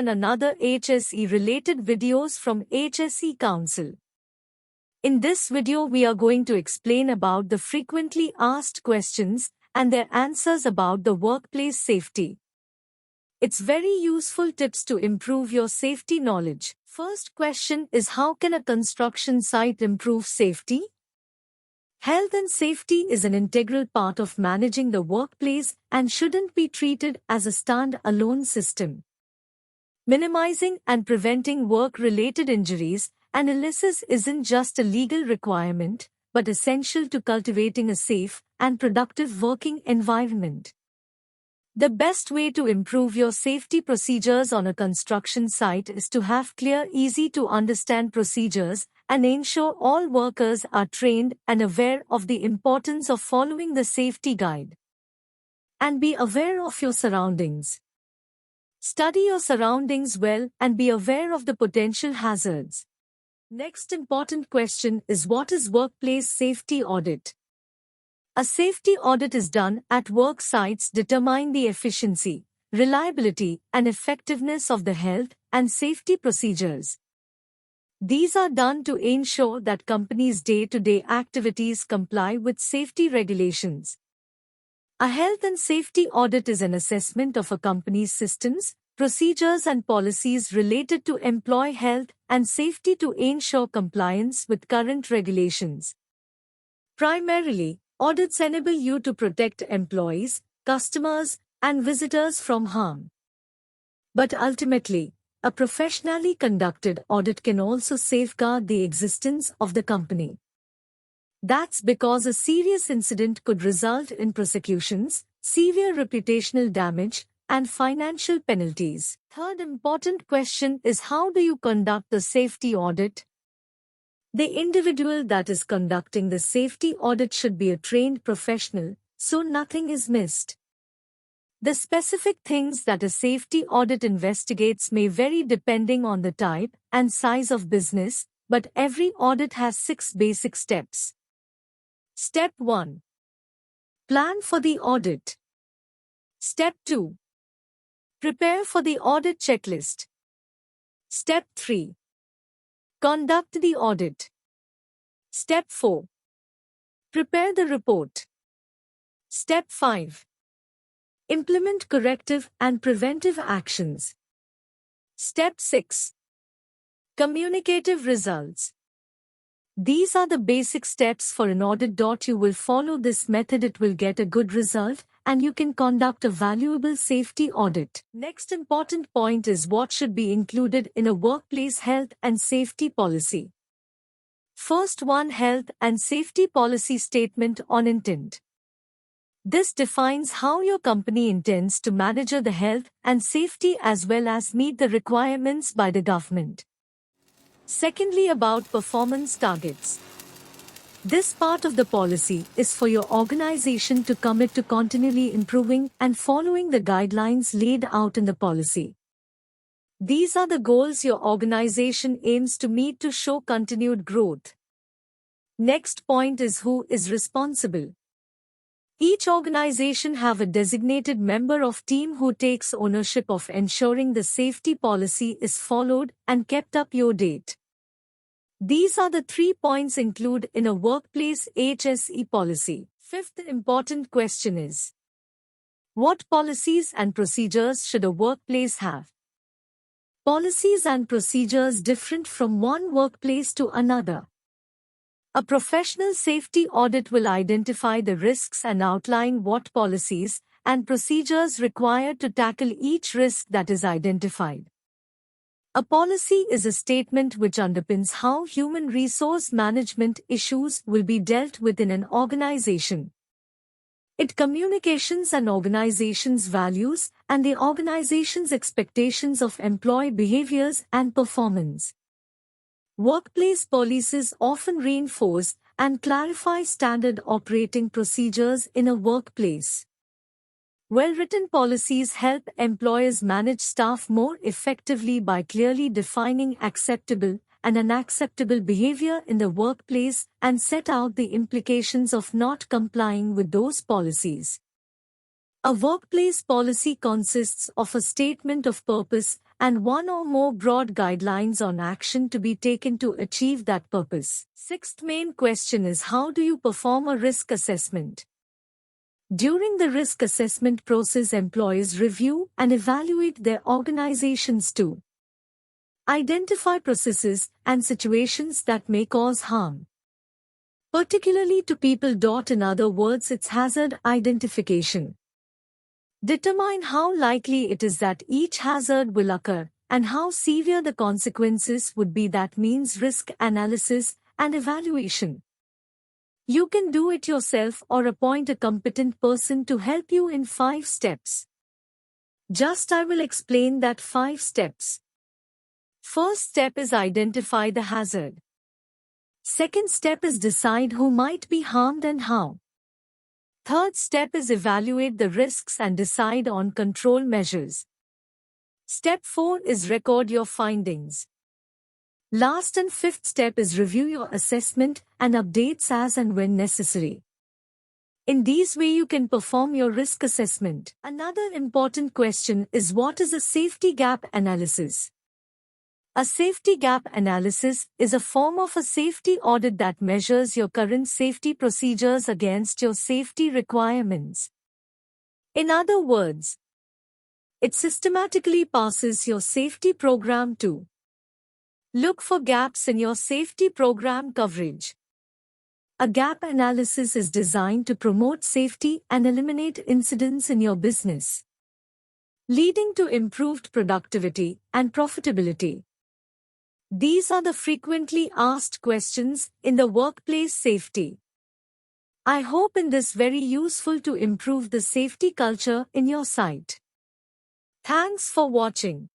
another HSE-related videos from HSE Council. In this video we are going to explain about the frequently asked questions and their answers about the workplace safety. It's very useful tips to improve your safety knowledge. First question is, how can a construction site improve safety? Health and safety is an integral part of managing the workplace and shouldn't be treated as a stand-alone system. Minimizing and preventing work-related injuries and illnesses isn't just a legal requirement, but essential to cultivating a safe and productive working environment. The best way to improve your safety procedures on a construction site is to have clear, easy-to-understand procedures and ensure all workers are trained and aware of the importance of following the safety guide. And be aware of your surroundings. Study your surroundings well and be aware of the potential hazards. Next important question is, what is workplace safety audit? A safety audit is done at work sites to determine the efficiency, reliability, and effectiveness of the health and safety procedures. These are done to ensure that companies' day-to-day activities comply with safety regulations. A health and safety audit is an assessment of a company's systems, procedures and policies related to employee health and safety to ensure compliance with current regulations. Primarily, audits enable you to protect employees, customers, and visitors from harm. But ultimately, a professionally conducted audit can also safeguard the existence of the company. That's because a serious incident could result in prosecutions, severe reputational damage, and financial penalties. Third important question is, how do you conduct the safety audit? The individual that is conducting the safety audit should be a trained professional, so nothing is missed. The specific things that a safety audit investigates may vary depending on the type and size of business, but every audit has 6 basic steps. Step 1. Plan for the audit. Step 2. Prepare for the audit checklist. Step 3. Conduct the audit. Step 4. Prepare the report. Step 5. Implement corrective and preventive actions. Step 6. Communicative results. These are the basic steps for an audit. You will follow this method, it will get a good result, and you can conduct a valuable safety audit. Next important point is, what should be included in a workplace health and safety policy. First one, health and safety policy statement on intent. This defines how your company intends to manage the health and safety as well as meet the requirements by the government. Secondly, about performance targets. This part of the policy is for your organization to commit to continually improving and following the guidelines laid out in the policy. These are the goals your organization aims to meet to show continued growth. Next point is, who is responsible. Each organization have a designated member of team who takes ownership of ensuring the safety policy is followed and kept up to date. These are the 3 points included in a workplace HSE policy. Fifth important question is, what policies and procedures should a workplace have? Policies and procedures different from one workplace to another. A professional safety audit will identify the risks and outline what policies and procedures required to tackle each risk that is identified. A policy is a statement which underpins how human resource management issues will be dealt with in an organization. It communicates an organization's values and the organization's expectations of employee behaviors and performance. Workplace policies often reinforce and clarify standard operating procedures in a workplace. Well-written policies help employers manage staff more effectively by clearly defining acceptable and unacceptable behavior in the workplace and set out the implications of not complying with those policies. A workplace policy consists of a statement of purpose and one or more broad guidelines on action to be taken to achieve that purpose. Sixth main question is, how do you perform a risk assessment? During the risk assessment process, employees review and evaluate their organizations to identify processes and situations that may cause harm, particularly to people. In other words, it's hazard identification. Determine how likely it is that each hazard will occur and how severe the consequences would be. That means risk analysis and evaluation. You can do it yourself or appoint a competent person to help you in 5 steps. I will explain that 5 steps. First step is identify the hazard. Second step is decide who might be harmed and how. Third step is evaluate the risks and decide on control measures. Step 4 is record your findings. Last and fifth step is review your assessment and updates as and when necessary. In this way you can perform your risk assessment. Another important question is, what is a safety gap analysis? A safety gap analysis is a form of a safety audit that measures your current safety procedures against your safety requirements. In other words, it systematically passes your safety program to look for gaps in your safety program coverage. A gap analysis is designed to promote safety and eliminate incidents in your business, leading to improved productivity and profitability. These are the frequently asked questions in the workplace safety. I hope in this very useful to improve the safety culture in your site. Thanks for watching.